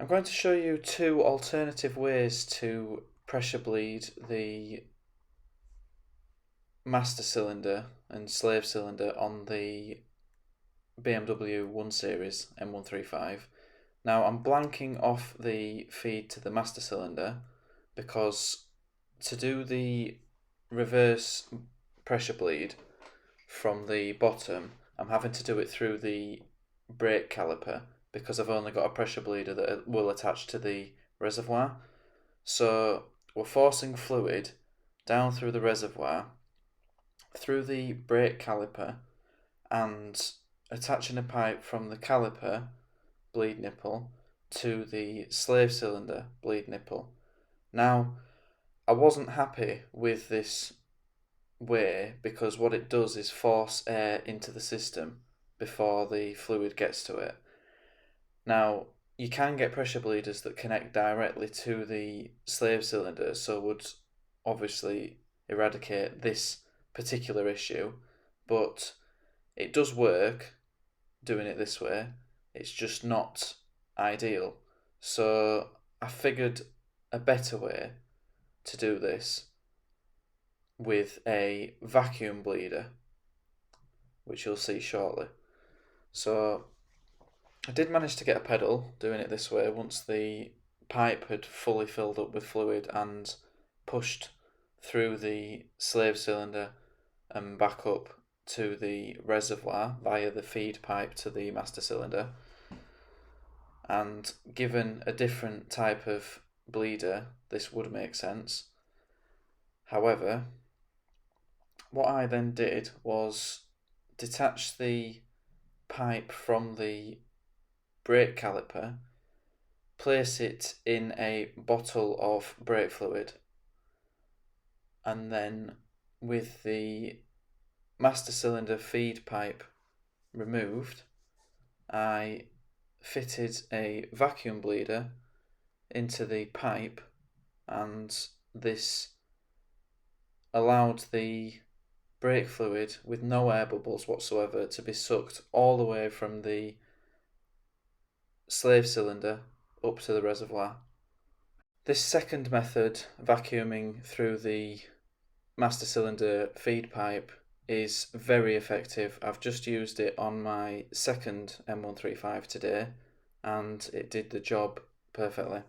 I'm going to show you two alternative ways to pressure bleed the master cylinder and slave cylinder on the BMW 1 Series M135. Now I'm blanking off the feed to the master cylinder because to do the reverse pressure bleed from the bottom, I'm having to do it through the brake caliper because I've only got a pressure bleeder that will attach to the reservoir. So we're forcing fluid down through the reservoir, through the brake caliper, and attaching a pipe from the caliper bleed nipple to the slave cylinder bleed nipple. Now, I wasn't happy with this way because what it does is force air into the system before the fluid gets to it. Now, you can get pressure bleeders that connect directly to the slave cylinder, so would obviously eradicate this particular issue, but it does work doing it this way. It's just not ideal. So I figured a better way to do this with a vacuum bleeder, which you'll see shortly. So I did manage to get a pedal doing it this way once the pipe had fully filled up with fluid and pushed through the slave cylinder and back up to the reservoir via the feed pipe to the master cylinder. And given a different type of bleeder, this would make sense. However, what I then did was detach the pipe from the brake caliper, place it in a bottle of brake fluid, and then with the master cylinder feed pipe removed, I fitted a vacuum bleeder into the pipe, and this allowed the brake fluid with no air bubbles whatsoever to be sucked all the way from the slave cylinder up to the reservoir. This second method, vacuuming through the master cylinder feed pipe, is very effective. I've just used it on my second M135 today and it did the job perfectly.